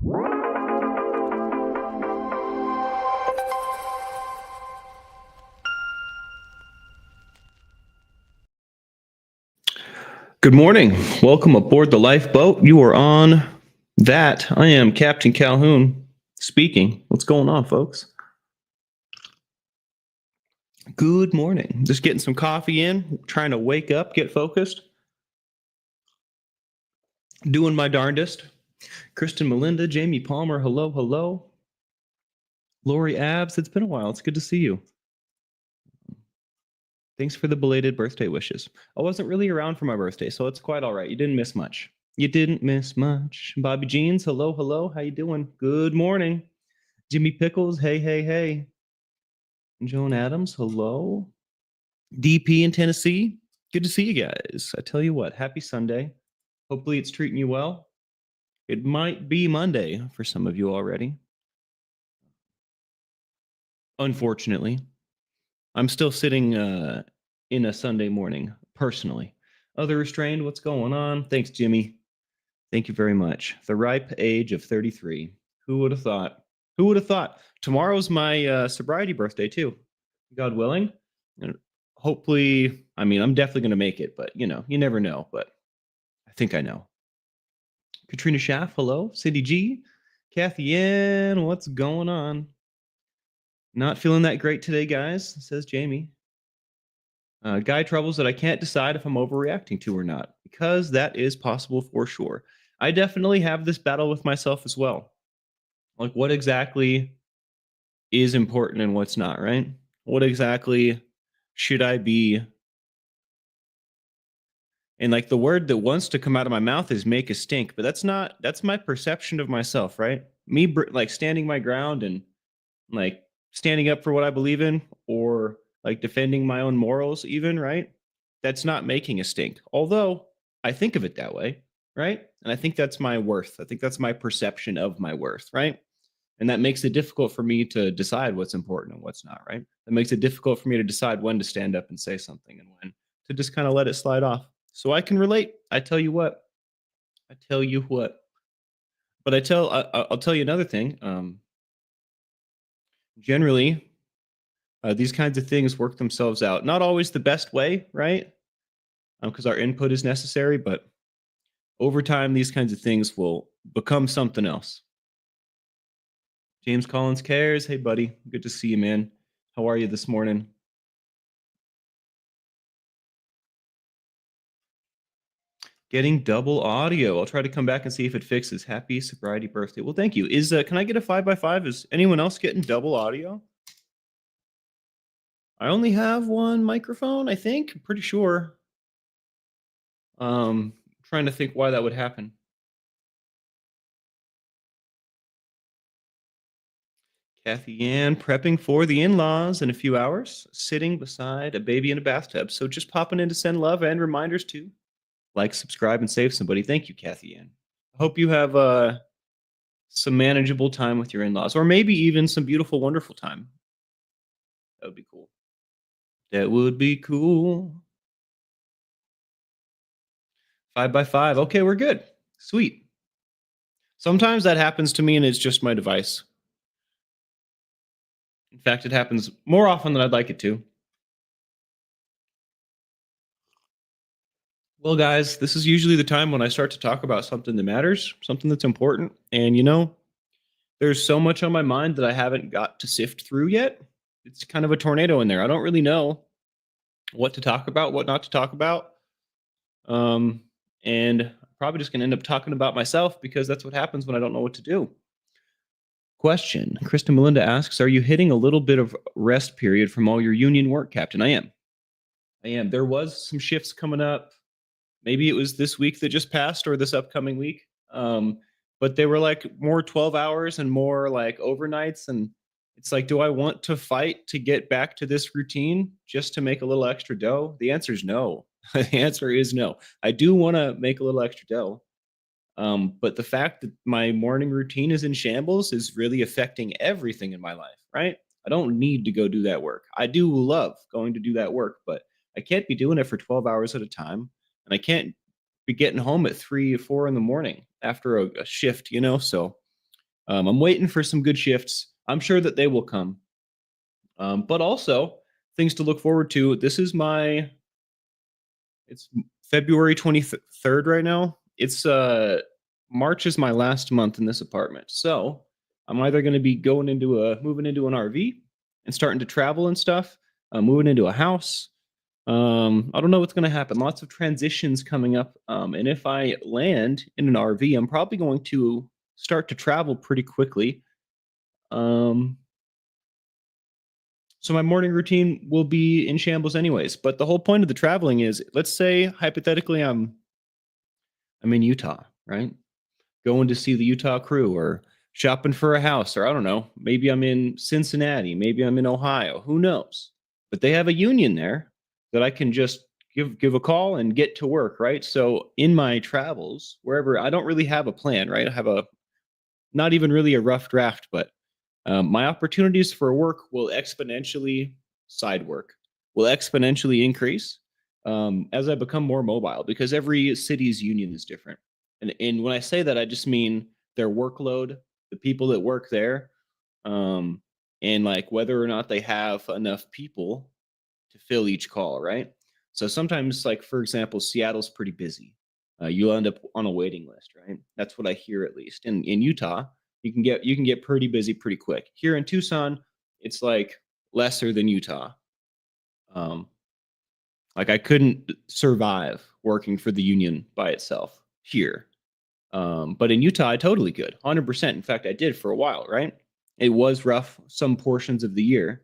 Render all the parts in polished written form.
Good morning. Welcome aboard the lifeboat. You are on that. I am Captain Calhoun speaking. What's going on, folks? Good morning. Just getting some coffee in, trying to wake up, get focused. Doing my darndest. Kristen Melinda, Jamie Palmer, hello, hello. Lori Abs, it's been a while. It's good to see you. Thanks for the belated birthday wishes. I wasn't really around for my birthday, so it's quite all right. You didn't miss much. You didn't miss much. Bobby Jeans, hello, hello. How you doing? Good morning. Jimmy Pickles, hey, hey, hey. Joan Adams, hello. DP in Tennessee, good to see you guys. I tell you what, happy Sunday. Hopefully it's treating you well. It might be Monday for some of you already. Unfortunately, I'm still sitting in a Sunday morning, personally. Other restrained, what's going on? Thanks, Jimmy. Thank you very much. The ripe age of 33. Who would have thought? Who would have thought? Tomorrow's my sobriety birthday, too. God willing. And hopefully, I mean, I'm definitely going to make it, but you never know. But I think I know. Katrina Schaff, hello. Cindy G. Kathy Ann, what's going on? Not feeling that great today, guys, says Jamie. Guy troubles that I can't decide if I'm overreacting to or not, because that is possible for sure. I definitely have this battle with myself as well. Like, what exactly is important and what's not, right? What exactly should I be? And like the word that wants to come out of my mouth is make a stink, but that's my perception of myself, right? Me like standing my ground and like standing up for what I believe in, or like defending my own morals even, right? That's not making a stink. Although I think of it that way, right? And I think that's my worth. I think that's my perception of my worth, right? And that makes it difficult for me to decide what's important and what's not, right? That makes it difficult for me to decide when to stand up and say something and when to just kind of let it slide off. So I can relate. I tell you what. I tell you what. But I'll tell you another thing. Generally, these kinds of things work themselves out. Not always the best way, right? Because our input is necessary, but over time, these kinds of things will become something else. James Collins cares. Hey, buddy. Good to see you, man. How are you this morning? Getting double audio. I'll try to come back and see if it fixes. Happy sobriety birthday. Well, thank you. Can I get a 5x5? Is anyone else getting double audio? I only have one microphone, I think. I'm pretty sure. Trying to think why that would happen. Kathy Ann prepping for the in-laws in a few hours, sitting beside a baby in a bathtub. So just popping in to send love and reminders to like, subscribe, and save somebody. Thank you, Kathy Ann. I hope you have some manageable time with your in-laws, or maybe even some beautiful, wonderful time. That would be cool. That would be cool. 5x5. Okay, we're good. Sweet. Sometimes that happens to me and it's just my device. In fact, it happens more often than I'd like it to. Well, guys, this is usually the time when I start to talk about something that matters, something that's important. And there's so much on my mind that I haven't got to sift through yet. It's kind of a tornado in there. I don't really know what to talk about, what not to talk about. And I'm probably just going to end up talking about myself, because that's what happens when I don't know what to do. Question. Krista Melinda asks, are you hitting a little bit of rest period from all your union work, Captain? I am. There was some shifts coming up. Maybe it was this week that just passed or this upcoming week. But they were like more 12 hours and more like overnights. And it's like, do I want to fight to get back to this routine just to make a little extra dough? The answer is no. The answer is no. I do want to make a little extra dough. But the fact that my morning routine is in shambles is really affecting everything in my life, right? I don't need to go do that work. I do love going to do that work, but I can't be doing it for 12 hours at a time. And I can't be getting home at 3 or 4 in the morning after a shift, So I'm waiting for some good shifts. I'm sure that they will come. But also things to look forward to. It's February 23rd right now. It's March is my last month in this apartment. So I'm either going to be moving into an RV and starting to travel and stuff, moving into a house. I don't know what's going to happen. Lots of transitions coming up. And if I land in an RV, I'm probably going to start to travel pretty quickly. Um, so my morning routine will be in shambles anyways. But the whole point of the traveling is, let's say hypothetically I'm in Utah, right? Going to see the Utah crew or shopping for a house, or I don't know, maybe I'm in Cincinnati, maybe I'm in Ohio, who knows? But they have a union there that I can just give a call and get to work, right? So in my travels, wherever, I don't really have a plan, right? I have a not even really a rough draft, but my opportunities for work will exponentially side work will exponentially increase as I become more mobile because every city's union is different. And when I say that, I just mean their workload, the people that work there, um, and like whether or not they have enough people to fill each call, right? So sometimes, like for example, Seattle's pretty busy. You'll end up on a waiting list, right? That's what I hear at least. In Utah, you can get pretty busy pretty quick. Here in Tucson, it's like lesser than Utah. Um, like I couldn't survive working for the union by itself here. But in Utah, I totally could, 100%. In fact, I did for a while, right? It was rough some portions of the year,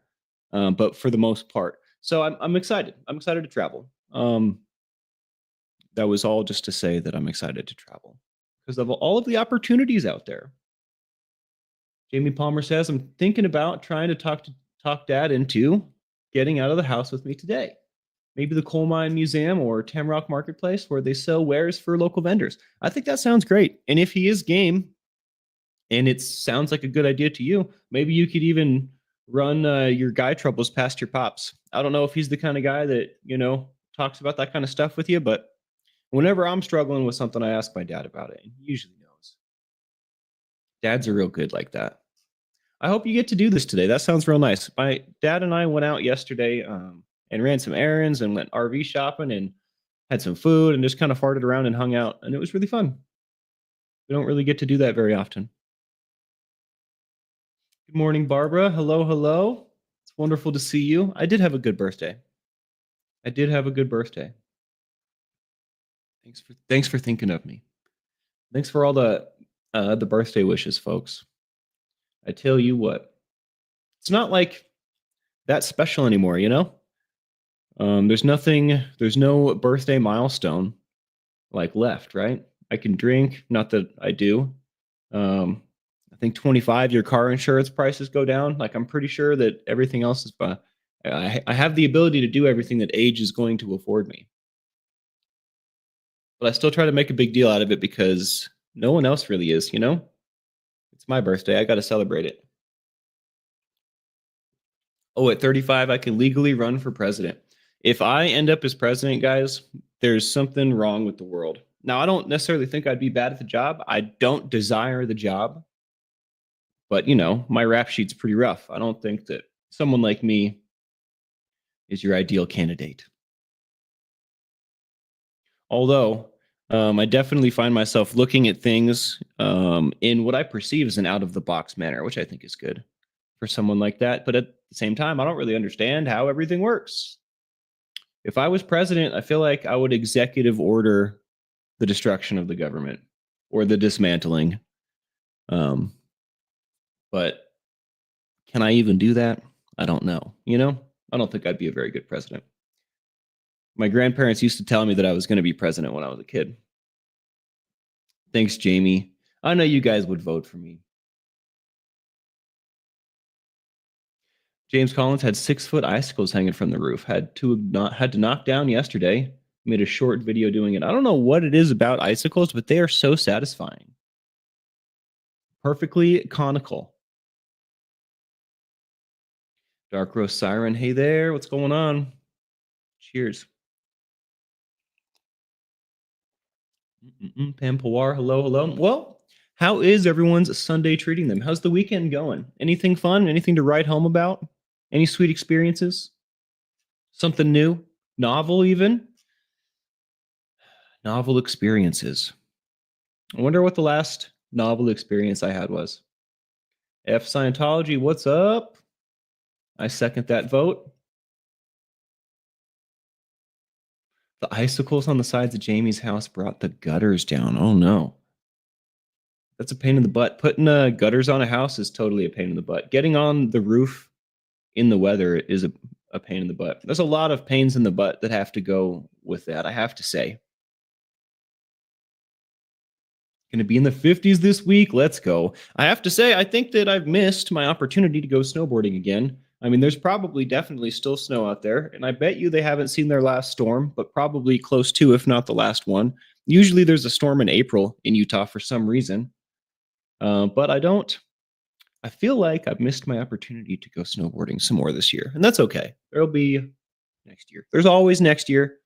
but for the most part. So I'm excited. I'm excited to travel. That was all just to say that I'm excited to travel because of all of the opportunities out there. Jamie Palmer says, I'm thinking about trying to talk dad into getting out of the house with me today. Maybe the Coal Mine Museum or Tamrock Marketplace where they sell wares for local vendors. I think that sounds great. And if he is game and it sounds like a good idea to you, maybe you could even run your guy troubles past your pops. I don't know if he's the kind of guy that, talks about that kind of stuff with you, but whenever I'm struggling with something, I ask my dad about it, and he usually knows. Dads are real good like that. I hope you get to do this today. That sounds real nice. My dad and I went out yesterday and ran some errands and went RV shopping and had some food and just kind of farted around and hung out. And it was really fun. We don't really get to do that very often. Good morning, Barbara. Hello, hello. It's wonderful to see you. I did have a good birthday. I did have a good birthday. Thanks for thinking of me. Thanks for all the birthday wishes, folks. I tell you what, it's not like that special anymore, you know? There's no birthday milestone like left, right? I can drink, not that I do. I think 25, your car insurance prices go down. Like I'm pretty sure that everything else is, I have the ability to do everything that age is going to afford me. But I still try to make a big deal out of it because no one else really is, you know? It's my birthday. I got to celebrate it. Oh, at 35, I can legally run for president. If I end up as president, guys, there's something wrong with the world. Now, I don't necessarily think I'd be bad at the job. I don't desire the job, but my rap sheet's pretty rough. I don't think that someone like me is your ideal candidate. Although, I definitely find myself looking at things in what I perceive as an out of the box manner, which I think is good for someone like that. But at the same time, I don't really understand how everything works. If I was president, I feel like I would executive order the destruction of the government or the dismantling. Um, but can I even do that? I don't know. I don't think I'd be a very good president. My grandparents used to tell me that I was going to be president when I was a kid. Thanks, Jamie. I know you guys would vote for me. James Collins had 6-foot icicles hanging from the roof. Had to knock down yesterday. Made a short video doing it. I don't know what it is about icicles, but they are so satisfying. Perfectly conical. Dark Roast Siren. Hey there. What's going on? Cheers. Pam Pawar. Hello, hello. Well, How is everyone's Sunday treating them? How's the weekend going? Anything fun? Anything to write home about? Any sweet experiences? Something new? Novel, even? Novel experiences. I wonder what the last novel experience I had was. F Scientology, what's up? I second that vote. The icicles on the sides of Jamie's house brought the gutters down. Oh no. That's a pain in the butt. Putting gutters on a house is totally a pain in the butt. Getting on the roof in the weather is a pain in the butt. There's a lot of pains in the butt that have to go with that, I have to say. Going to be in the 50s this week. Let's go. I have to say, I think that I've missed my opportunity to go snowboarding again. I mean, there's probably definitely still snow out there, and I bet you they haven't seen their last storm, but probably close to, if not the last one. Usually there's a storm in April in Utah for some reason, but I don't. I feel like I've missed my opportunity to go snowboarding some more this year, and that's okay. There'll be next year. There's always next year.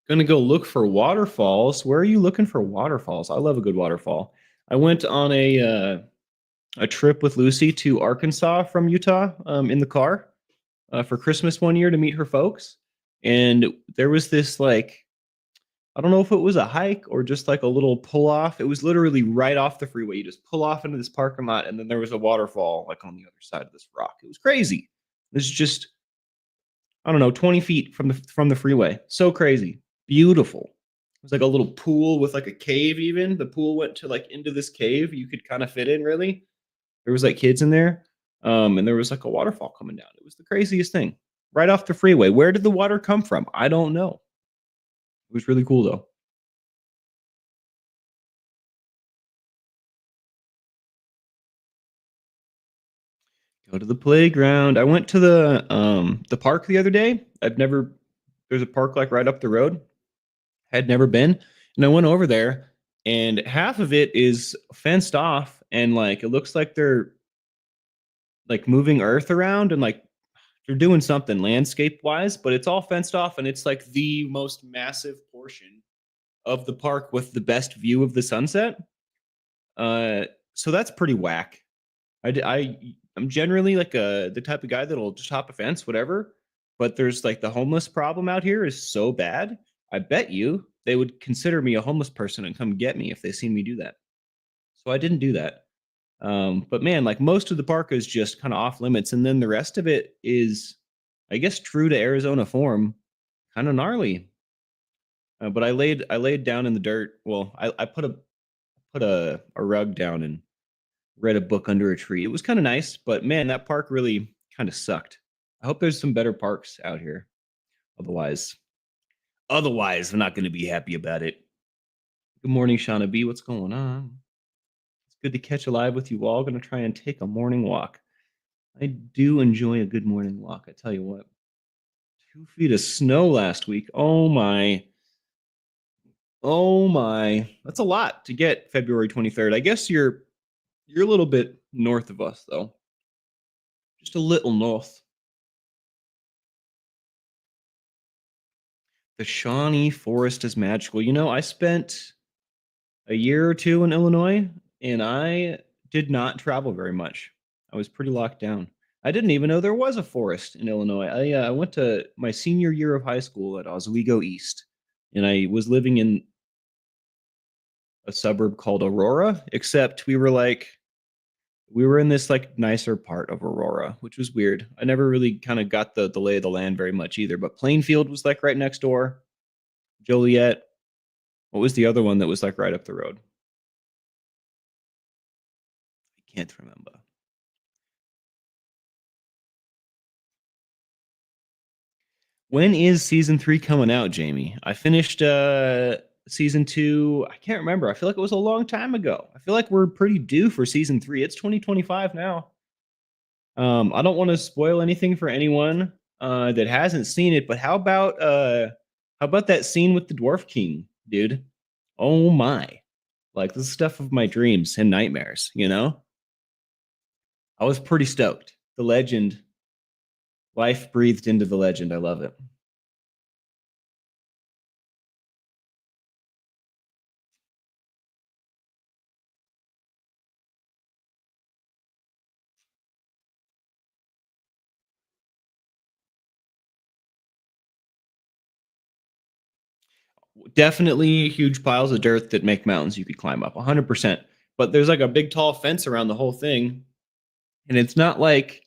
Gonna go look for waterfalls. Where are you looking for waterfalls? I love a good waterfall. I went on a trip with Lucy to Arkansas from Utah in the car for Christmas one year to meet her folks, and there was this like I don't know if it was a hike or just like a little pull off. It was literally right off the freeway. You just pull off into this parking lot, and then there was a waterfall like on the other side of this rock. It was crazy. It was just I don't know, 20 feet from the freeway. So crazy. Beautiful. It was like a little pool with like a cave even. The pool went to like into this cave you could kind of fit in really. There was like kids in there. And there was like a waterfall coming down. It was the craziest thing. Right off the freeway. Where did the water come from? I don't know. It was really cool though. Go to the playground. I went to the park the other day. I've never there's a park like right up the road. Had never been. And I went over there and half of it is fenced off and like it looks like they're like moving earth around and like they're doing something landscape wise, but it's all fenced off and it's like the most massive portion of the park with the best view of the sunset. Uh so that's pretty whack. I'm generally like the type of guy that'll just hop a fence, whatever. But there's like the homeless problem out here is so bad. I bet you they would consider me a homeless person and come get me if they seen me do that. So I didn't do that. But man, like most of the park is just kind of off limits, and then the rest of it is, I guess, true to Arizona form, kind of gnarly. But I laid down in the dirt. Well, I put a rug down and read a book under a tree. It was kind of nice, but man, that park really kind of sucked. I hope there's some better parks out here. Otherwise, otherwise, I'm not going to be happy about it. Good morning, Shauna B. What's going on? It's good to catch a live with you all. Going to try and take a morning walk. I do enjoy a good morning walk. I tell you what, 2 feet of snow last week. Oh my. Oh my. That's a lot to get February 23rd. I guess you're a little bit north of us though. Just a little north. The Shawnee Forest is magical. You know, I spent a year or two in Illinois and I did not travel very much. I was pretty locked down. I didn't even know there was a forest in Illinois. I went to my senior year of high school at Oswego East, and I was living in a suburb called Aurora, except we were in this like nicer part of Aurora, which was weird. I never really kind of got the lay of the land very much either. But Plainfield was like right next door. Joliet. What was the other one that was like right up the road? I can't remember. When is season 3 coming out, Jamie? I finished season 2. I can't remember. I feel like it was a long time ago. I feel like we're pretty due for season 3. It's 2025 now. I don't want to spoil anything for anyone that hasn't seen it, but how about that scene with the Dwarf King, dude? Oh my. Like this is stuff of my dreams and nightmares, you know? I was pretty stoked. The legend, life breathed into the legend. I love it. Definitely huge piles of dirt that make mountains you could climb up 100%. But there's like a big tall fence around the whole thing. And it's not like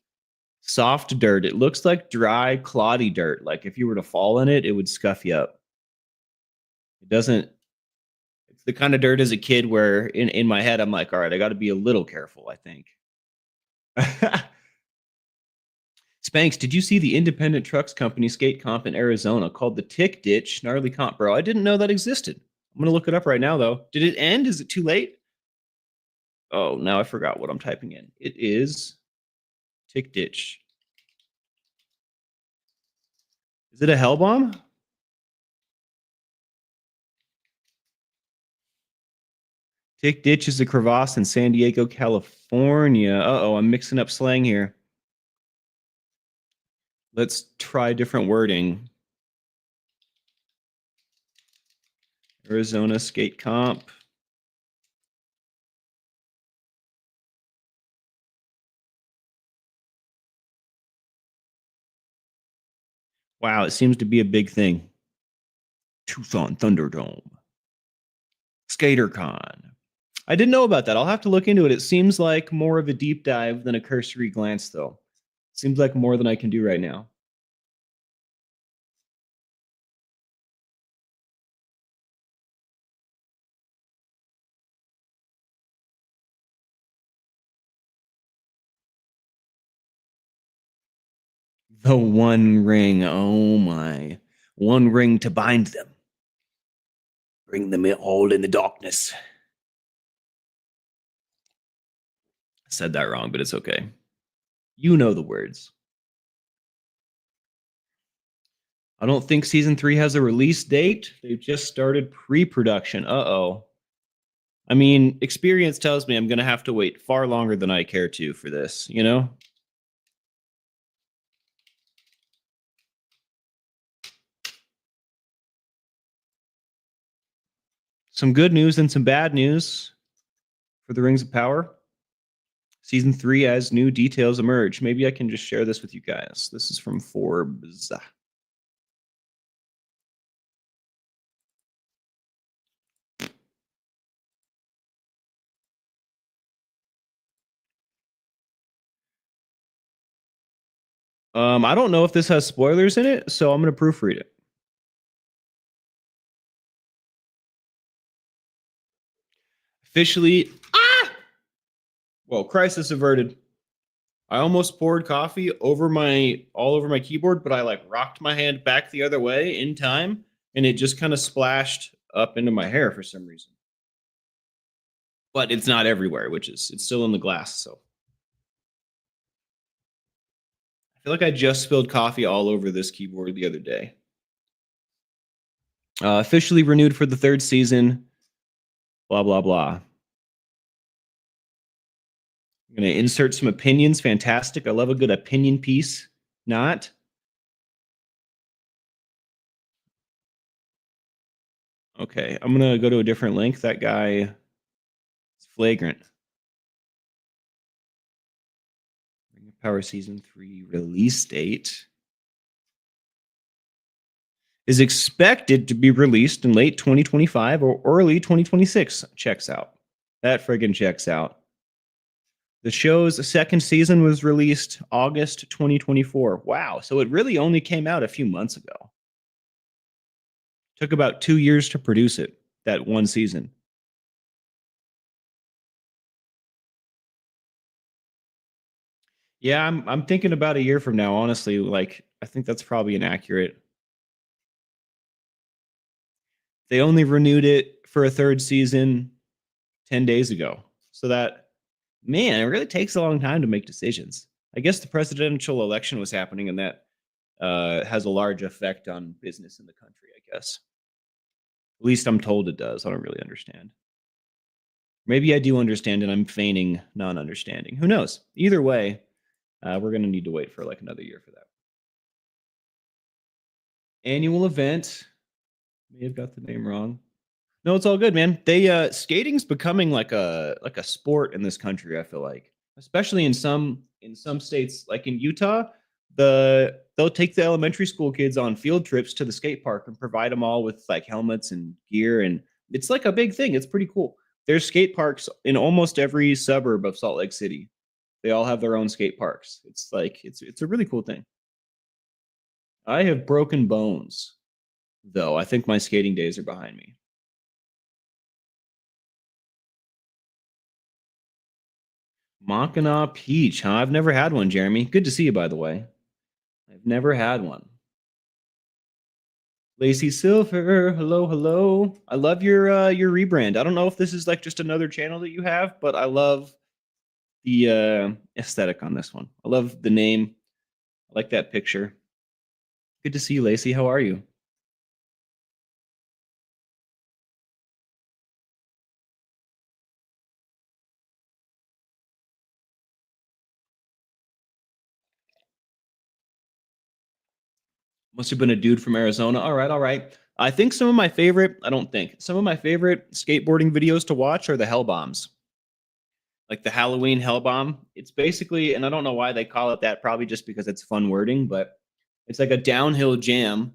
soft dirt. It looks like dry, cloddy dirt. Like if you were to fall in it, it would scuff you up. It doesn't, it's the kind of dirt as a kid where in my head, I'm like, all right, I got to be a little careful, I think. Spanx, did you see the independent trucks company skate comp in Arizona called the Tick Ditch Gnarly Comp, bro? I didn't know that existed. I'm gonna look it up right now, though. Did it end? Is it too late? Oh, now I forgot what I'm typing in. It is Tick Ditch. Is it a hell bomb? Tick Ditch is a crevasse in San Diego, California. Uh-oh, I'm mixing up slang here. Let's try different wording. Arizona skate comp. Wow, it seems to be a big thing. Tucson Thunderdome. SkaterCon. I didn't know about that. I'll have to look into it. It seems like more of a deep dive than a cursory glance, though. Seems like more than I can do right now. The One Ring. Oh my. One ring to bind them. Bring them all in the darkness. I said that wrong, but it's okay. You know the words. I don't think season 3 has a release date. They've just started pre-production. Uh-oh. I mean, experience tells me I'm going to have to wait far longer than I care to for this, you know? Some good news and some bad news for the Rings of Power. Season 3 as new details emerge. Maybe I can just share this with you guys. This is from Forbes. I don't know if this has spoilers in it, so I'm going to proofread it. Officially, well, crisis averted. I almost poured coffee all over my keyboard, but I like rocked my hand back the other way in time, and it just kind of splashed up into my hair for some reason. But it's not everywhere, it's still in the glass. So I feel like I just spilled coffee all over this keyboard the other day. Officially renewed for the 3rd season. Blah blah blah. I'm gonna insert some opinions. Fantastic. I love a good opinion piece. Not. Okay, I'm gonna go to a different link. That guy is flagrant. Ring of Power Season 3 release date is expected to be released in late 2025 or early 2026. Checks out. That friggin' checks out. The show's 2nd season was released August 2024. Wow, so it really only came out a few months ago. Took about 2 years to produce it, that one season. Yeah, I'm thinking about a year from now, honestly. Like, I think that's probably inaccurate. They only renewed it for a 3rd season 10 days ago. So that, man, it really takes a long time to make decisions. I guess the presidential election was happening, and that has a large effect on business in the country, I guess. At least I'm told it does. I don't really understand. Maybe I do understand, and I'm feigning non-understanding. Who knows? Either way, we're going to need to wait for like another year for that. Annual event. May have got the name wrong. No, it's all good, man. They skating's becoming like a sport in this country, I feel like. Especially in some states like in Utah, they'll take the elementary school kids on field trips to the skate park and provide them all with like helmets and gear, and it's like a big thing. It's pretty cool. There's skate parks in almost every suburb of Salt Lake City. They all have their own skate parks. It's like it's a really cool thing. I have broken bones, though. I think my skating days are behind me. Mackinac Peach, huh? I've never had one, Jeremy. Good to see you, by the way. I've never had one. Lacey Silver, hello, hello. I love your rebrand. I don't know if this is like just another channel that you have, but I love the aesthetic on this one. I love the name. I like that picture. Good to see you, Lacey. How are you? Must have been a dude from Arizona. All right, all right. I think some of my favorite, I don't think, some of my favorite skateboarding videos to watch are the hell bombs. Like the Halloween hell bomb. It's basically, and I don't know why they call it that, probably just because it's fun wording, but it's like a downhill jam.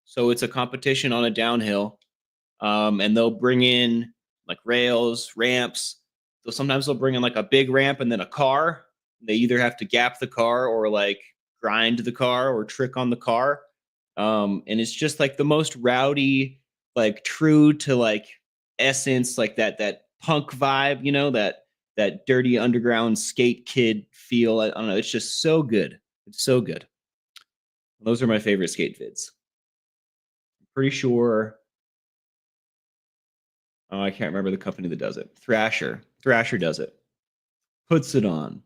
So it's a competition on a downhill. And they'll bring in like rails, ramps. So sometimes they'll bring in like a big ramp and then a car. They either have to gap the car or like grind the car or trick on the car. And it's just like the most rowdy, like true to like essence, like that punk vibe, that dirty underground skate kid feel. I don't know. It's just so good. It's so good. Those are my favorite skate vids. Pretty sure. Oh, I can't remember the company that does it. Thrasher. Thrasher does it. Puts it on.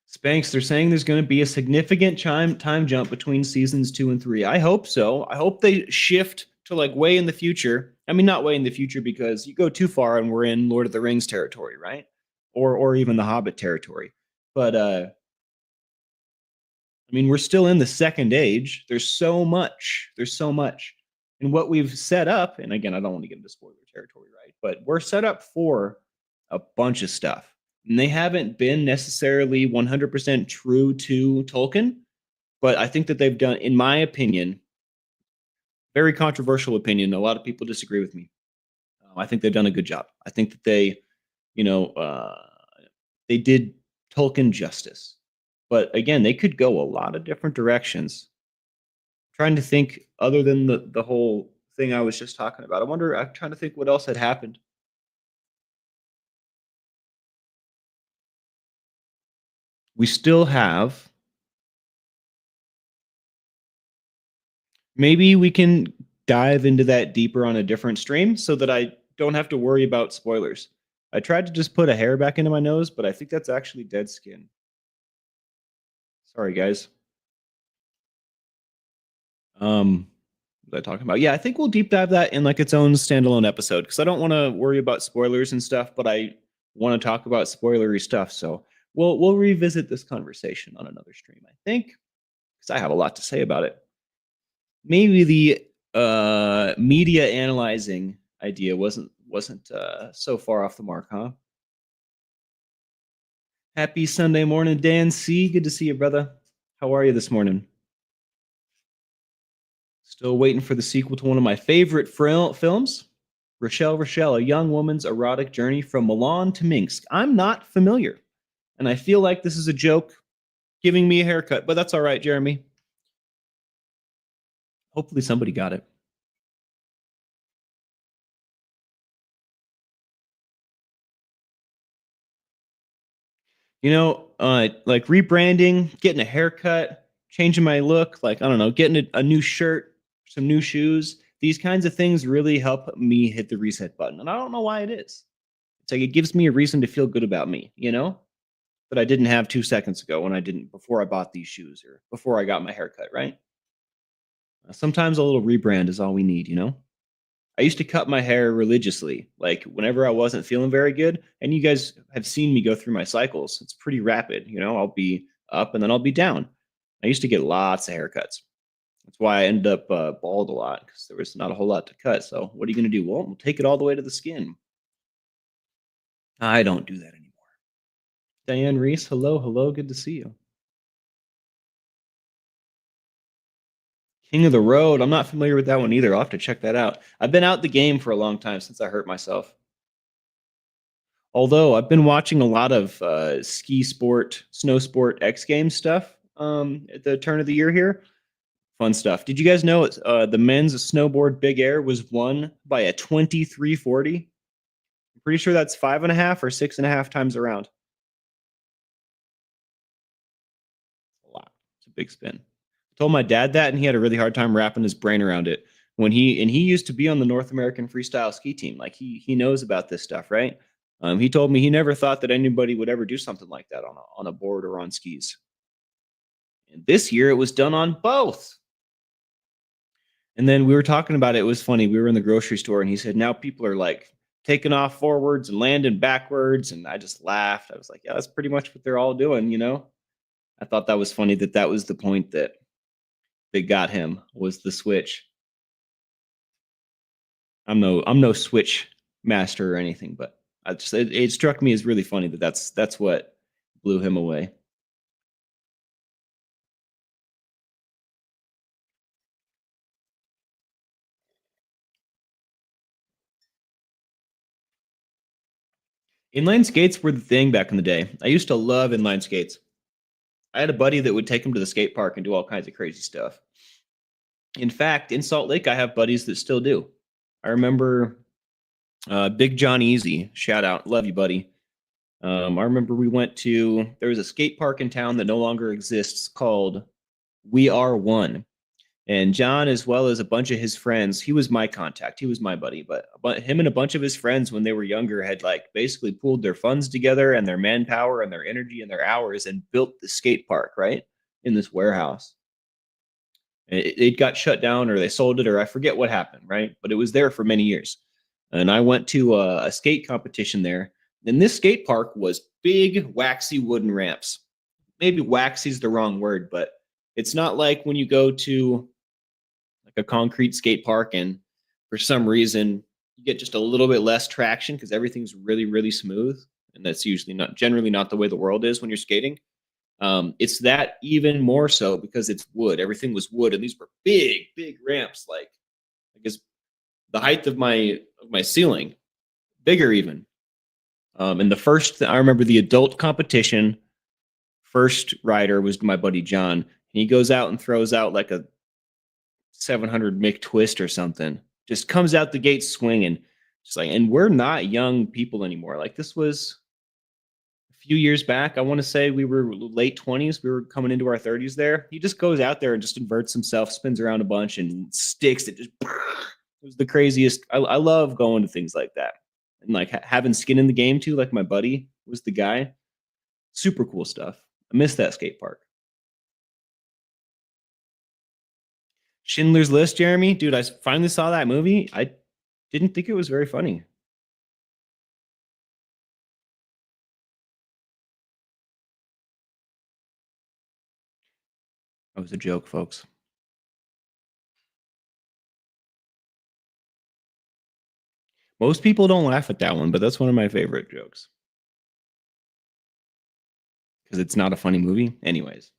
Spanx, they're saying there's going to be a significant time jump between seasons 2 and 3. I hope so. I hope they shift to like way in the future. I mean, not way in the future because you go too far and we're in Lord of the Rings territory, right? Or even the Hobbit territory. But I mean, we're still in the second age. There's so much. There's so much. And what we've set up, and again, I don't want to get into spoiler territory, right? But we're set up for a bunch of stuff. And they haven't been necessarily 100% true to Tolkien, but I think that they've done, in my opinion, very controversial opinion. A lot of people disagree with me. I think they've done a good job. I think that you know, uh, they did Tolkien justice. But again, they could go a lot of different directions. Trying to think other than the whole thing I was just talking about. I'm trying to think what else had happened. We still have, maybe we can dive into that deeper on a different stream so that I don't have to worry about spoilers. I tried to just put a hair back into my nose, but I think that's actually dead skin. Sorry, guys. What was I talking about? Yeah, I think we'll deep dive that in like its own standalone episode because I don't want to worry about spoilers and stuff, but I want to talk about spoilery stuff. So we'll revisit this conversation on another stream, I think, because I have a lot to say about it. Maybe the media analyzing idea wasn't so far off the mark, huh? Happy Sunday morning, Dan C. Good to see you, brother. How are you this morning? Still waiting for the sequel to one of my favorite films, Rochelle, a young woman's erotic journey from Milan to Minsk. I'm not familiar, and I feel like this is a joke giving me a haircut, but that's all right, Jeremy. Hopefully somebody got it. Like rebranding, getting a haircut, changing my look, like, I don't know, getting a new shirt, some new shoes. These kinds of things really help me hit the reset button. And I don't know why it is. It's like it gives me a reason to feel good about me, that I didn't have 2 seconds ago before I bought these shoes or before I got my haircut, right? Sometimes a little rebrand is all we need. I used to cut my hair religiously, like whenever I wasn't feeling very good. And you guys have seen me go through my cycles. It's pretty rapid. I'll be up and then I'll be down. I used to get lots of haircuts. That's why I ended up bald a lot because there was not a whole lot to cut. So what are you going to do? Well, we'll take it all the way to the skin. I don't do that anymore. Diane Reese, hello, hello, good to see you. King of the Road. I'm not familiar with that one either. I'll have to check that out. I've been out the game for a long time since I hurt myself. Although I've been watching a lot of ski sport, snow sport X Games stuff at the turn of the year here. Fun stuff. Did you guys know the men's snowboard big air was won by a 2340? I'm pretty sure that's 5.5 or 6.5 times around. A lot. It's a big spin. I told my dad that, and he had a really hard time wrapping his brain around it. He used to be on the North American freestyle ski team. Like he knows about this stuff, right? He told me he never thought that anybody would ever do something like that on a board or on skis. And this year it was done on both. And then we were talking about it. It was funny. We were in the grocery store, and he said, now people are like taking off forwards and landing backwards. And I just laughed. I was like, yeah, that's pretty much what they're all doing, you know? I thought that was funny that was the point that got him was the switch. I'm no switch master or anything, but it struck me as really funny that's what blew him away. Inline skates were the thing back in the day. I used to love inline skates. I had a buddy that would take him to the skate park and do all kinds of crazy stuff. In fact, in Salt Lake, I have buddies that still do. I remember Big John Easy, shout out, love you, buddy. I remember there was a skate park in town that no longer exists called We Are One. And John, as well as a bunch of his friends, he was my contact. He was my buddy, but him and a bunch of his friends, when they were younger, had like basically pooled their funds together and their manpower and their energy and their hours and built the skate park right in this warehouse. It got shut down, or they sold it, or I forget what happened, right? But it was there for many years. And I went to a skate competition there. And this skate park was big, waxy wooden ramps. Maybe waxy is the wrong word, but it's not like when you go to like a concrete skate park and for some reason you get just a little bit less traction because everything's really, really smooth. And that's usually not generally not the way the world is when you're skating. It's that even more so because it's wood. Everything was wood, and these were big, big ramps. Like I guess the height of my ceiling, bigger even. And I remember the adult competition. First rider was my buddy John. And he goes out and throws out like a 700 Mick twist or something. Just comes out the gate swinging. Just like, and we're not young people anymore. Like this was few years back. I want to say we were late 20s. We were coming into our 30s there. He just goes out there and just inverts himself, spins around a bunch and sticks. It just it was the craziest. I love going to things like that. And like having skin in the game too, like my buddy was the guy. Super cool stuff. I miss that skate park. Schindler's List, Jeremy. Dude, I finally saw that movie. I didn't think it was very funny. That was a joke, folks. Most people don't laugh at that one, but that's one of my favorite jokes because it's not a funny movie. Anyways.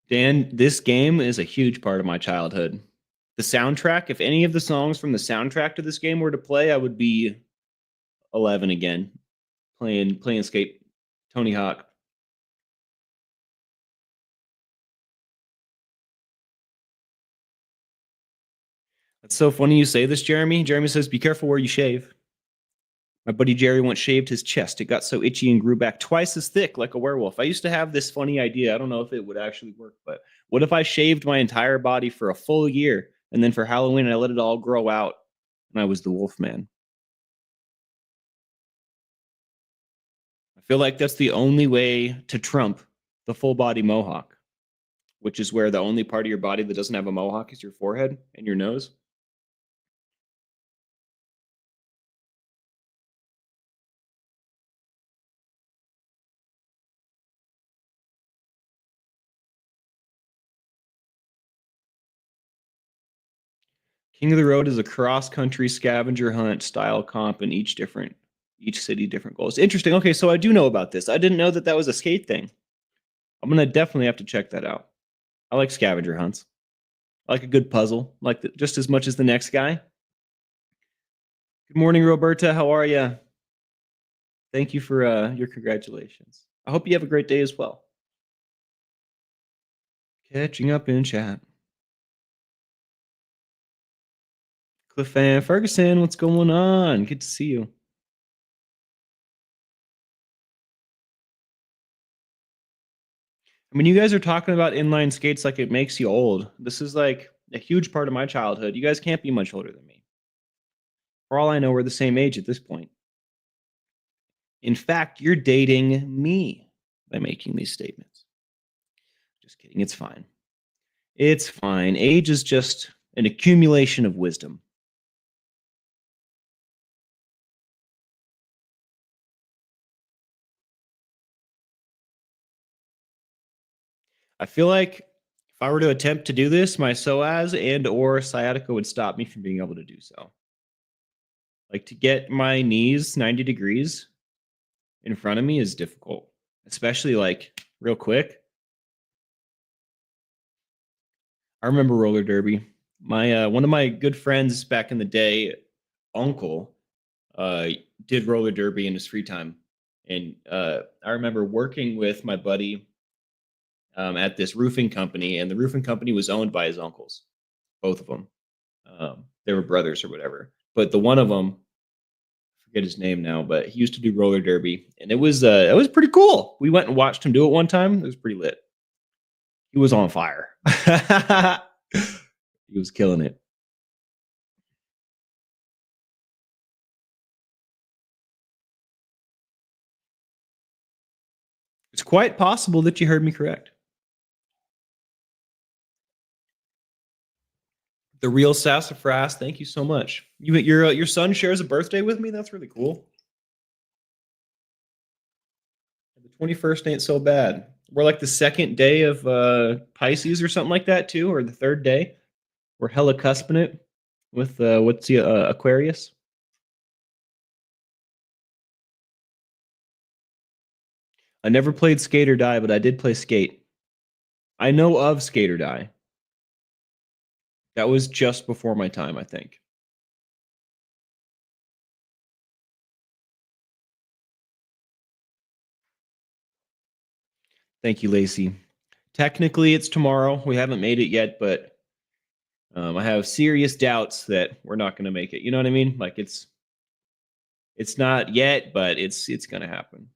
Dan, this game is a huge part of my childhood. The soundtrack, if any of the songs from the soundtrack to this game were to play, I would be 11 again, playing skate Tony Hawk. It's so funny you say this, Jeremy. Jeremy says, be careful where you shave. My buddy Jerry once shaved his chest. It got so itchy and grew back twice as thick like a werewolf. I used to have this funny idea. I don't know if it would actually work, but what if I shaved my entire body for a full year and then for Halloween I let it all grow out and I was the wolf man? I feel like that's the only way to trump the full body mohawk, which is where the only part of your body that doesn't have a mohawk is your forehead and your nose. King of the Road is a cross-country scavenger hunt style comp in each city different goals. Interesting. Okay, so I do know about this. I didn't know that that was a skate thing. I'm gonna definitely have to check that out. I like scavenger hunts. I like a good puzzle, like just as much as the next guy. Good morning, Roberta. How are you? Thank you for your congratulations. I hope you have a great day as well. Catching up in chat. Cliff Van Ferguson, what's going on? Good to see you. I mean, you guys are talking about inline skates like it makes you old. This is like a huge part of my childhood. You guys can't be much older than me. For all I know, we're the same age at this point. In fact, you're dating me by making these statements. Just kidding. It's fine. It's fine. Age is just an accumulation of wisdom. I feel like if I were to attempt to do this, my psoas and or sciatica would stop me from being able to do so. Like to get my knees 90 degrees in front of me is difficult, especially like real quick. I remember roller derby. My one of my good friends back in the day, uncle, uh, did roller derby in his free time, and I remember working with my buddy at this roofing company, and the roofing company was owned by his uncles, both of them. They were brothers or whatever, but the one of them, I forget his name now, but he used to do roller derby, and it was pretty cool. We went and watched him do it one time. It was pretty lit. He was on fire. He was killing it. It's quite possible that you heard me correct. The real sassafras. Thank you so much. Your son shares a birthday with me. That's really cool. The 21st ain't so bad. We're like the second day of Pisces or something like that too, or the third day. We're hella cusping it with what's the Aquarius. I never played Skate or Die, but I did play Skate. I know of Skate or Die. That was just before my time, I think. Thank you, Lacey. Technically, it's tomorrow. We haven't made it yet, but I have serious doubts that we're not going to make it. You know what I mean? Like it's not yet, but it's going to happen.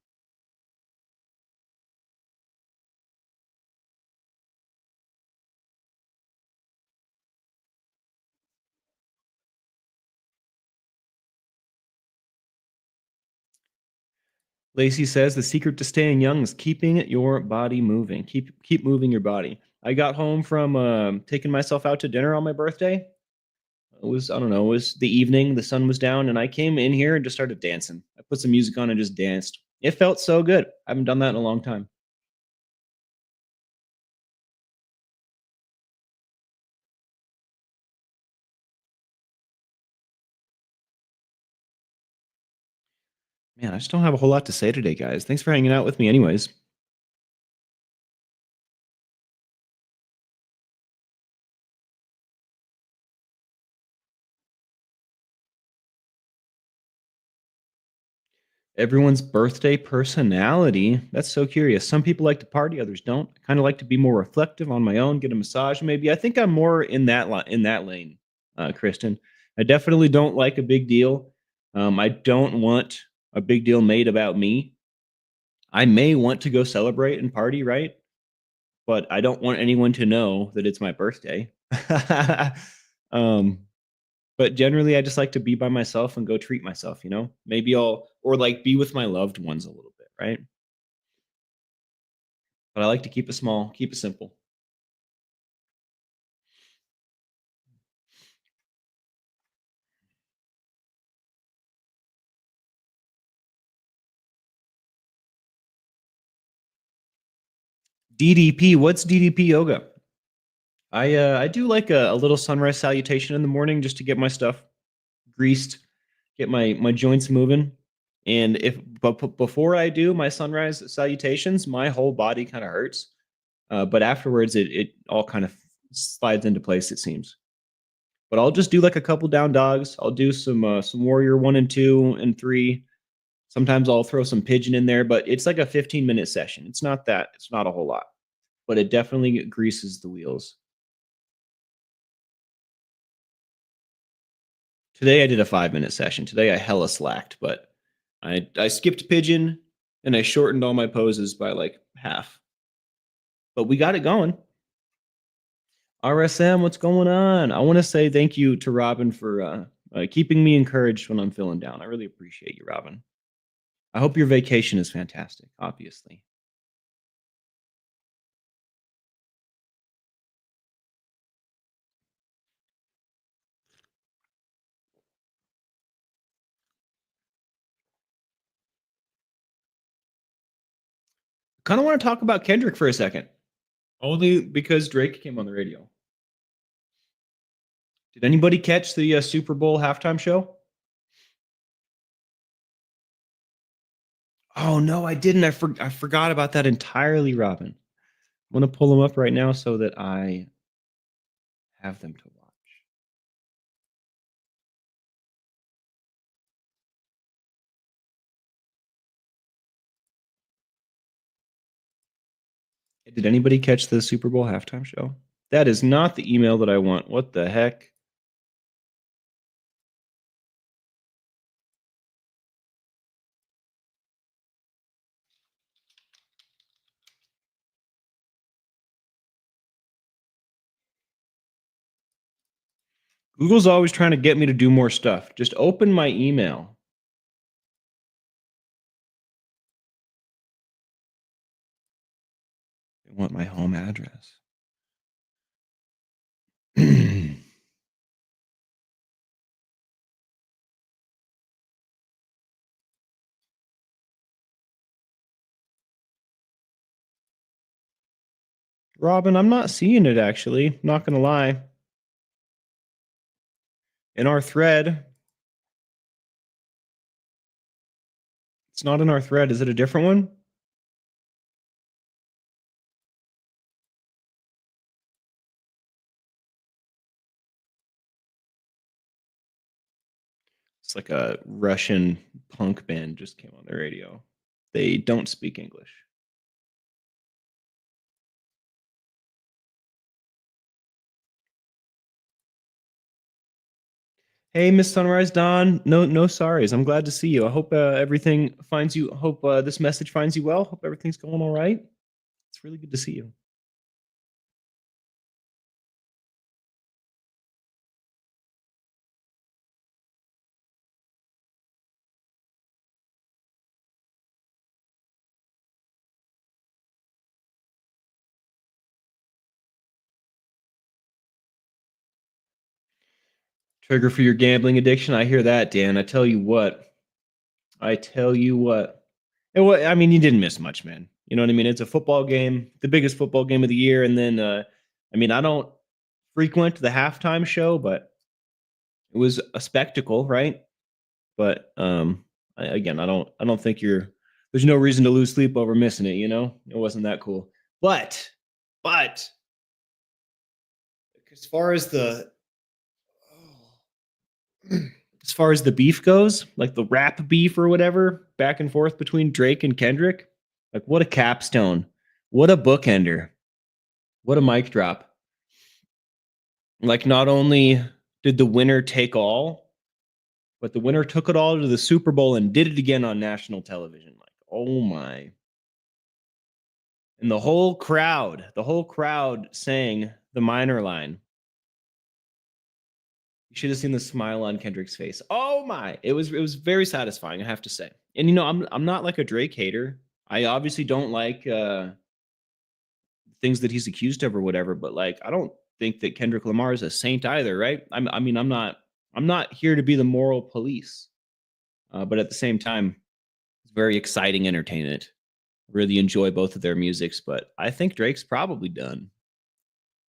Lacey says the secret to staying young is keeping your body moving. Keep moving your body. I got home from taking myself out to dinner on my birthday. It was I don't know. It was the evening. The sun was down, and I came in here and just started dancing. I put some music on and just danced. It felt so good. I haven't done that in a long time. Man, I just don't have a whole lot to say today, guys. Thanks for hanging out with me, anyways. Everyone's birthday personality. That's so curious. Some people like to party, others don't. I kind of like to be more reflective on my own, get a massage maybe. I think I'm more in in that lane, Kristen. I definitely don't like a big deal. I don't want a big deal made about me. I may want to go celebrate and party, right? But I don't want anyone to know that it's my birthday. um, but generally, I just like to be by myself and go treat myself, you know? Maybe or like be with my loved ones a little bit, right? But I like to keep it small, keep it simple. DDP, what's DDP yoga? I do like a little sunrise salutation in the morning just to get my stuff greased, get my joints moving. And if but before I do my sunrise salutations, my whole body kind of hurts. But afterwards, it all kind of slides into place. It seems. But I'll just do like a couple down dogs. I'll do some warrior 1 and 2 and 3. Sometimes I'll throw some pigeon in there, but it's like a 15-minute session. It's not that. It's not a whole lot, but it definitely greases the wheels. Today I did a 5-minute session. Today I hella slacked, but I skipped pigeon and I shortened all my poses by like half. But we got it going. RSM, what's going on? I want to say thank you to Robin for keeping me encouraged when I'm feeling down. I really appreciate you, Robin. I hope your vacation is fantastic, obviously. Kind of want to talk about Kendrick for a second, only because Drake came on the radio. Did anybody catch the Super Bowl halftime show? Oh no, I didn't. I forgot about that entirely, Robin. I'm gonna pull them up right now so that I have them to watch. Did anybody catch the Super Bowl halftime show? That is not the email that I want. What the heck? Google's always trying to get me to do more stuff. Just open my email. They want my home address. Robin, I'm not seeing it actually. Not gonna lie. In our thread, it's not in our thread. Is it a different one? It's like a Russian punk band just came on the radio. They don't speak English. Hey, Miss Sunrise Dawn. No sorries. I'm glad to see you. I hope everything finds you. Hope this message finds you well. Hope everything's going all right. It's really good to see you. Trigger for your gambling addiction. I hear that, Dan. I tell you what. I tell you what. I mean, you didn't miss much, man. You know what I mean? It's a football game, the biggest football game of the year. And then, I mean, I don't frequent the halftime show, but it was a spectacle, right? But again, I don't think there's no reason to lose sleep over missing it. You know, it wasn't that cool. But as far as the as far as the beef goes, like the rap beef or whatever, back and forth between Drake and Kendrick, like what a capstone, what a bookender, what a mic drop. Like not only did the winner take all, but the winner took it all to the Super Bowl and did it again on national television. Like, oh my. And the whole crowd sang the minor line. You should have seen the smile on Kendrick's face. Oh my. It was very satisfying, I have to say. And you know, I'm not like a Drake hater. I obviously don't like things that he's accused of or whatever, but like I don't think that Kendrick Lamar is a saint either, right? I mean, I'm not here to be the moral police. But at the same time, it's very exciting entertainment. Really enjoy both of their musics, but I think Drake's probably done.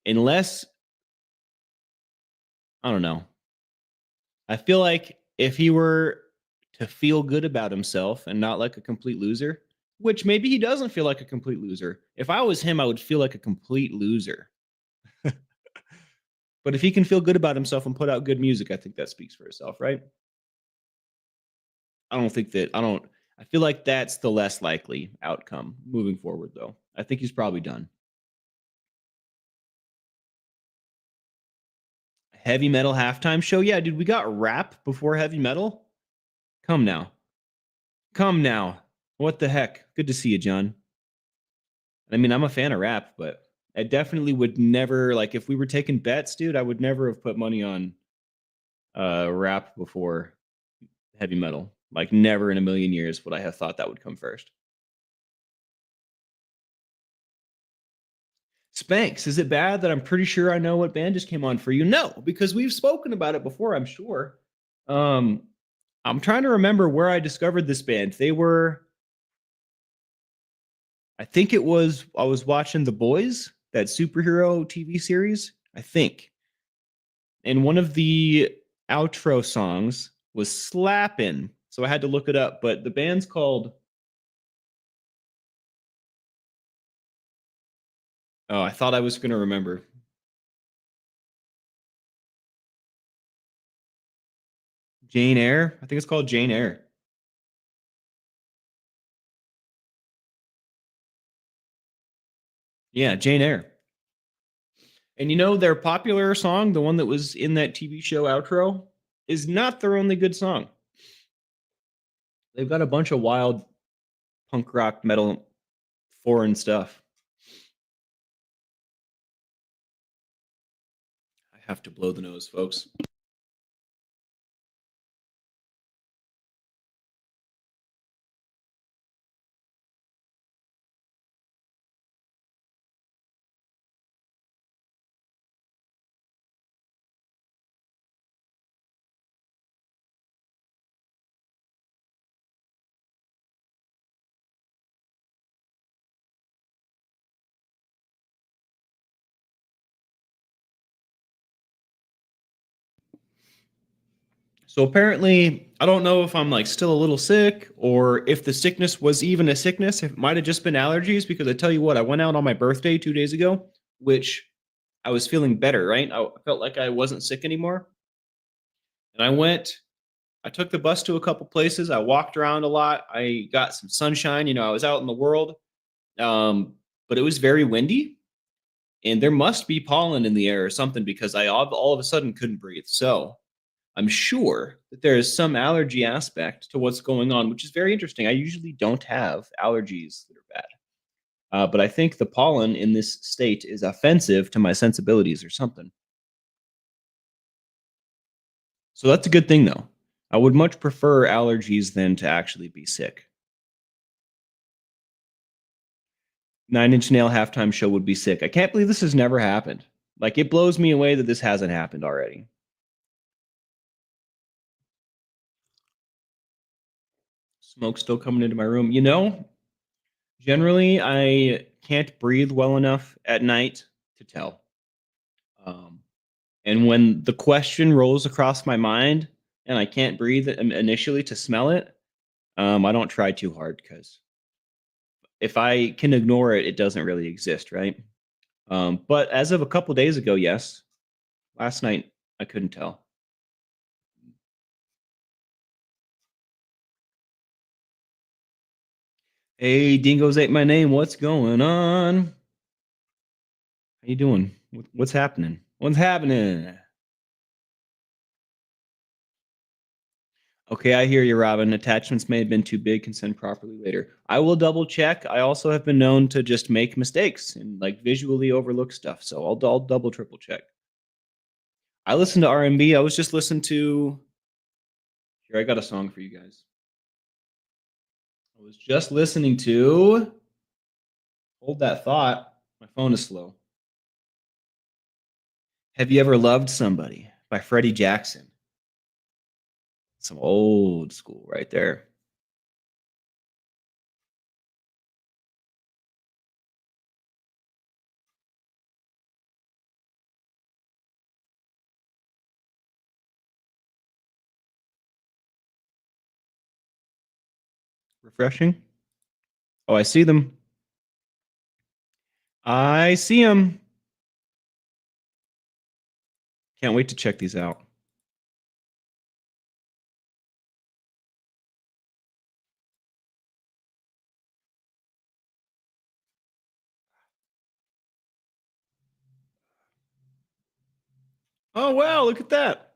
Unless I don't know. I feel like if he were to feel good about himself and not like a complete loser, which maybe he doesn't feel like a complete loser. If I was him, I would feel like a complete loser. But if he can feel good about himself and put out good music, I think that speaks for itself, right? I don't think that I don't I feel like that's the less likely outcome moving forward though. I think he's probably done. Heavy metal halftime show? Yeah, dude, we got rap before heavy metal? Come now. Come now. What the heck? Good to see you, John. I mean, I'm a fan of rap, but I definitely would never like if we were taking bets, dude, I would never have put money on rap before heavy metal. Like never in a million years would I have thought that would come first. Spanx, is it bad that I'm pretty sure I know what band just came on for you? No, because we've spoken about it before, I'm sure. Um, I'm trying to remember where I discovered this band. They were, I think it was, I was watching The Boys, that superhero TV series, I think. And one of the outro songs was slapping. So I had to look it up. But the band's called, oh, I thought I was going to remember. Jane Eyre? I think it's called Jane Eyre. Yeah, Jane Eyre. And you know their popular song, the one that was in that TV show outro, is not their only good song. They've got a bunch of wild punk rock metal foreign stuff. I have to blow the nose, folks. So apparently, I don't know if I'm like still a little sick or if the sickness was even a sickness. It might have just been allergies because I tell you what, I went out on my birthday 2 days ago, which I was feeling better, right? I felt like I wasn't sick anymore. And I took the bus to a couple places. I walked around a lot. I got some sunshine. I was out in the world. But it was very windy and there must be pollen in the air or something because I all of a sudden couldn't breathe. So I'm sure that there is some allergy aspect to what's going on, which is very interesting. I usually don't have allergies that are bad. But I think the pollen in this state is offensive to my sensibilities or something. So that's a good thing, though. I would much prefer allergies than to actually be sick. Nine Inch Nail halftime show would be sick. I can't believe this has never happened. Like, it blows me away that this hasn't happened already. Smoke still coming into my room. Generally, I can't breathe well enough at night to tell. Um, and when the question rolls across my mind and I can't breathe initially to smell it, I don't try too hard because if I can ignore it, it doesn't really exist, right? But as of a couple days ago, yes. Last night, I couldn't tell. Hey, Dingoes ate my name. What's going on? How you doing? What's happening? What's happening? Okay, I hear you, Robin. Attachments may have been too big. Can send properly later. I will double check. I also have been known to just make mistakes and like visually overlook stuff. So I'll double triple check. I listen to R&B. I was just listening to. Here, I got a song for you guys. I was just listening to. Hold that thought. My phone is slow. Have you ever loved somebody by Freddie Jackson? Some old school right there. Refreshing. Oh, I see them. I see them. Can't wait to check these out. Oh, wow, look at that.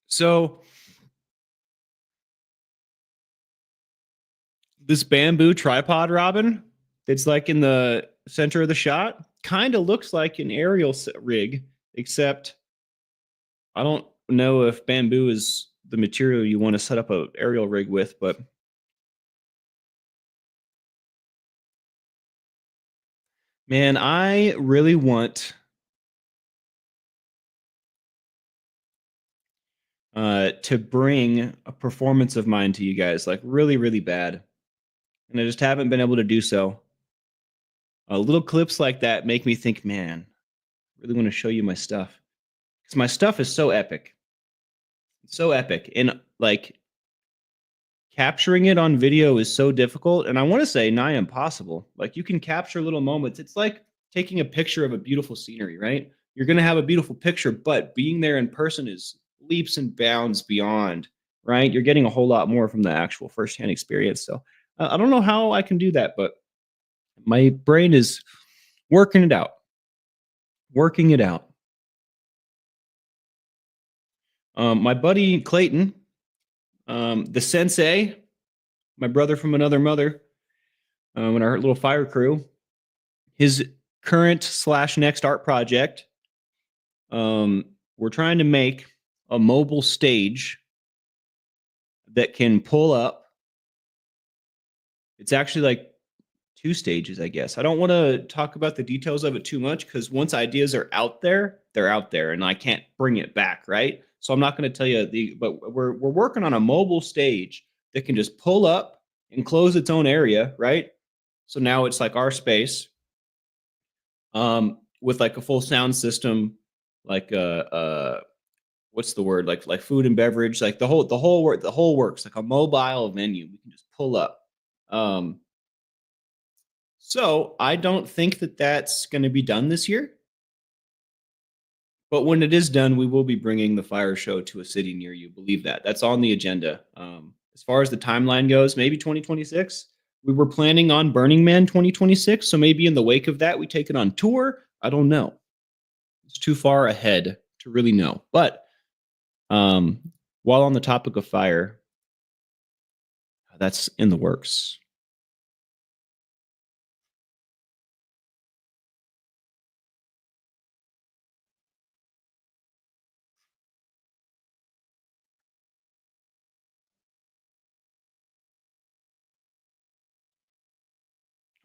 So, this bamboo tripod, Robin, it's like in the center of the shot, kind of looks like an aerial rig, except I don't know if bamboo is the material you want to set up a aerial rig with, but man, I really want to bring a performance of mine to you guys, like really, really bad, and I just haven't been able to do so. Little clips like that make me think, man, I really want to show you my stuff because my stuff is so epic, so epic, and like capturing it on video is so difficult, and I want to say nigh impossible. Like you can capture little moments. It's like taking a picture of a beautiful scenery, right? You're going to have a beautiful picture, but being there in person is leaps and bounds beyond, right? You're getting a whole lot more from the actual firsthand experience. So I don't know how I can do that, but my brain is working it out, working it out. My buddy Clayton, the sensei, my brother from another mother, in our little fire crew, his current slash next art project, we're trying to make a mobile stage that can pull up. It's actually like two stages, I guess. I don't want to talk about the details of it too much because once ideas are out there, they're out there, and I can't bring it back, right? So I'm not going to tell you but we're working on a mobile stage that can just pull up and close its own area, right? So now it's like our space, with like a full sound system, like what's the word, like food and beverage, like the whole works, like a mobile venue we can just pull up. Um, so I don't think that that's going to be done this year, but when it is done, we will be bringing the fire show to a city near you. Believe that. That's on the agenda. As far as the timeline goes, maybe 2026. We were planning on Burning Man 2026, so maybe in the wake of that, we take it on tour. I don't know. It's too far ahead to really know. But um, while on the topic of fire, that's in the works.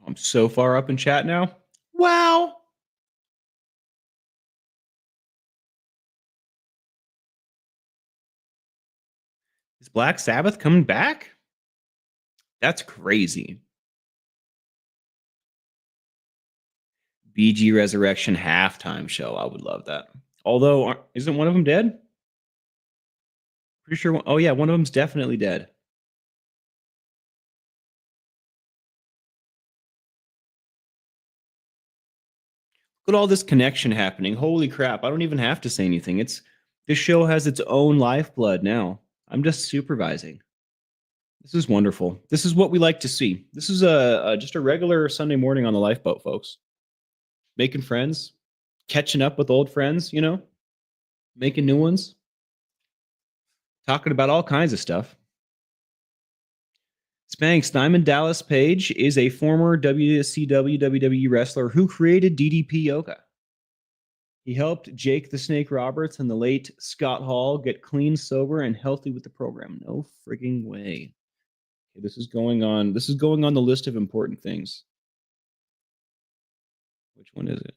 I'm so far up in chat now. Wow. Is Black Sabbath coming back? That's crazy. BG Resurrection halftime show. I would love that. Although, isn't one of them dead? Pretty sure. Oh, yeah, one of them's definitely dead. Look at all this connection happening. Holy crap. I don't even have to say anything. This show has its own lifeblood now. I'm just supervising. This is wonderful. This is what we like to see. This is just a regular Sunday morning on the lifeboat, folks. Making friends, catching up with old friends, making new ones, talking about all kinds of stuff. Spanx, Diamond Dallas Page is a former WCW WWE wrestler who created DDP Yoga. He helped Jake the Snake Roberts and the late Scott Hall get clean, sober, and healthy with the program. No frigging way. Okay, this is going on. This is going on the list of important things. Which one is it?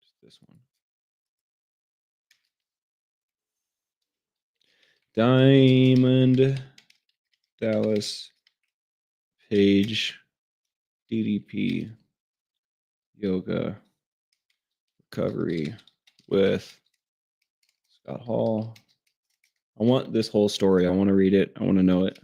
It's this one. Diamond Dallas Page DDP Yoga Recovery with Scott Hall I want this whole story. I want to read it. I want to know it.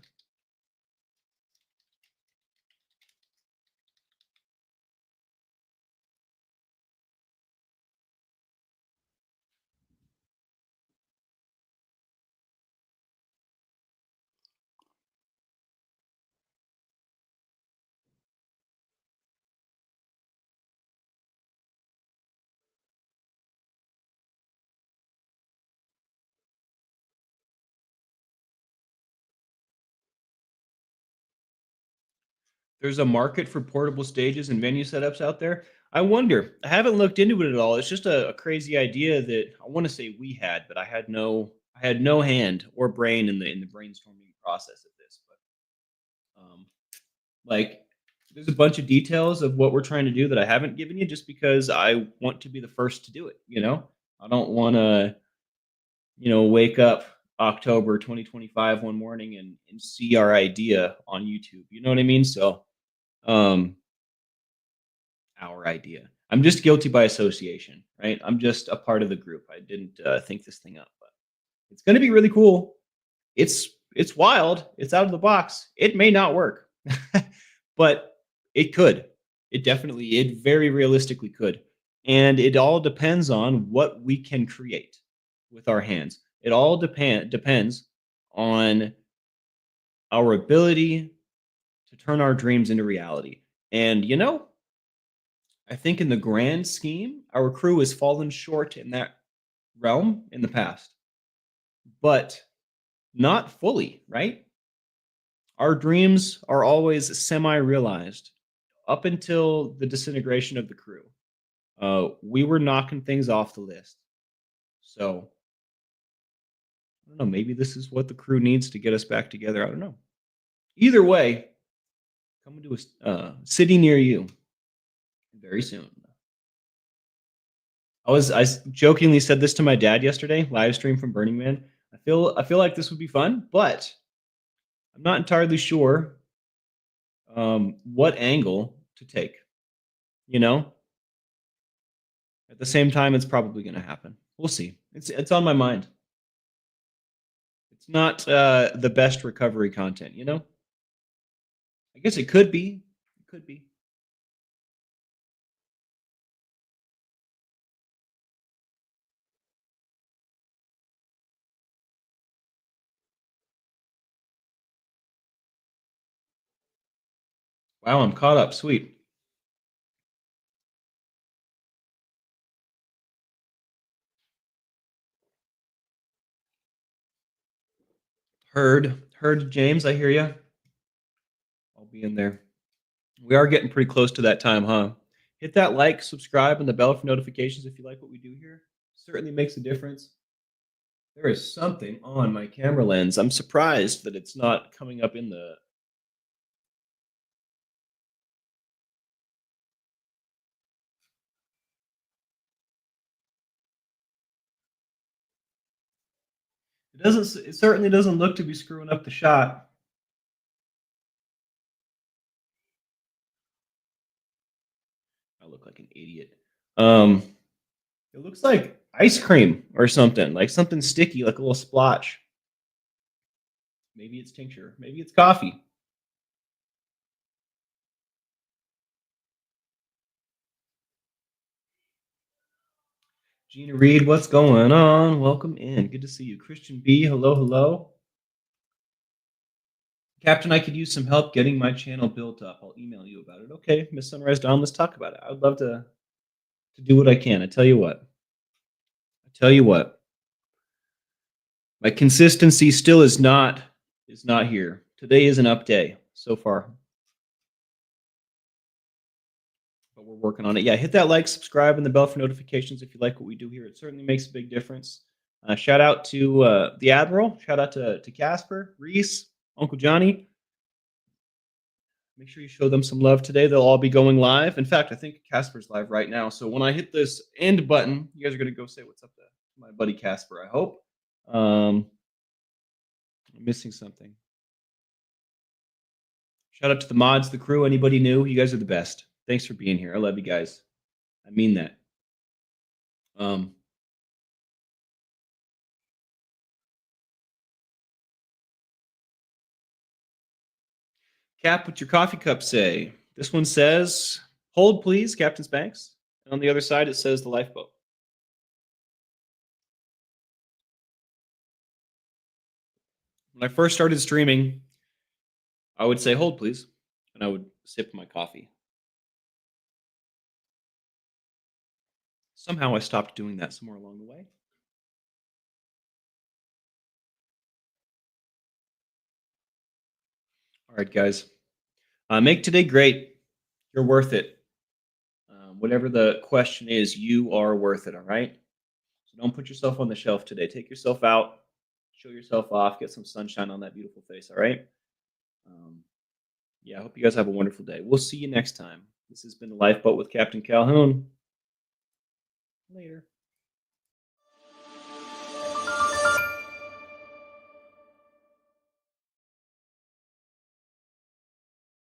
There's a market for portable stages and venue setups out there. I wonder. I haven't looked into it at all. It's just a crazy idea that I want to say we had, but I had no hand or brain in the brainstorming process of this. But like there's a bunch of details of what we're trying to do that I haven't given you just because I want to be the first to do it, you know? I don't want to, wake up October 2025 one morning and see our idea on YouTube. You know what I mean? So, um our idea. I'm just guilty by association, right? I'm just a part of the group. I didn't think this thing up, but it's going to be really cool. It's wild. It's out of the box. It may not work, but it could. It very realistically could. And it all depends on what we can create with our hands. It all depends on our ability to turn our dreams into reality. And I think in the grand scheme, our crew has fallen short in that realm in the past, but not fully, right? Our dreams are always semi realized up until the disintegration of the crew. We were knocking things off the list. So, I don't know. Maybe this is what the crew needs to get us back together. I don't know. Either way, coming to a city near you very soon. Jokingly said this to my dad yesterday, live stream from Burning Man. I feel like this would be fun, but I'm not entirely sure what angle to take. You know, at the same time, it's probably going to happen. We'll see. It's on my mind. It's not the best recovery content. I guess it could be. It could be. Wow, I'm caught up. Sweet. Heard, James. I hear you. I'll be in there. We are getting pretty close to that time, huh? Hit that like, subscribe, and the bell for notifications if you like what we do here. Certainly makes a difference. There is something on my camera lens. I'm surprised that it's not coming up in the. It doesn't. It certainly doesn't look to be screwing up the shot. I look like an idiot. Um, it looks like ice cream or something, like something sticky, like a little splotch. Maybe it's tincture. Maybe it's coffee. Gina Reed, what's going on? Welcome in. Good to see you. Christian B, hello, hello. Captain, I could use some help getting my channel built up. I'll email you about it. Okay, Miss Sunrise Dawn, let's talk about it. I would love to do what I can. I tell you what. I tell you what. My consistency still is not here. Today is an up day so far, but we're working on it. Yeah, hit that like, subscribe, and the bell for notifications if you like what we do here. It certainly makes a big difference. Shout out to the Admiral. Shout out to Casper, Reese, Uncle Johnny. Make sure you show them some love today. They'll all be going live. In fact, I think Casper's live right now. So when I hit this end button, you guys are going to go say what's up to my buddy Casper, I hope. I'm missing something. Shout out to the mods, the crew, anybody new. You guys are the best. Thanks for being here. I love you guys. I mean that. Um, Cap, what's your coffee cup say? This one says, hold please, Captain's Banks. And on the other side, it says the lifeboat. When I first started streaming, I would say, hold please. And I would sip my coffee. Somehow I stopped doing that somewhere along the way. All right, guys. Make today great. You're worth it. Whatever the question is, you are worth it. All right. So don't put yourself on the shelf today. Take yourself out, show yourself off, get some sunshine on that beautiful face. All right. Um, yeah, I hope you guys have a wonderful day. We'll see you next time. This has been the Lifeboat with Captain Calhoun. Later.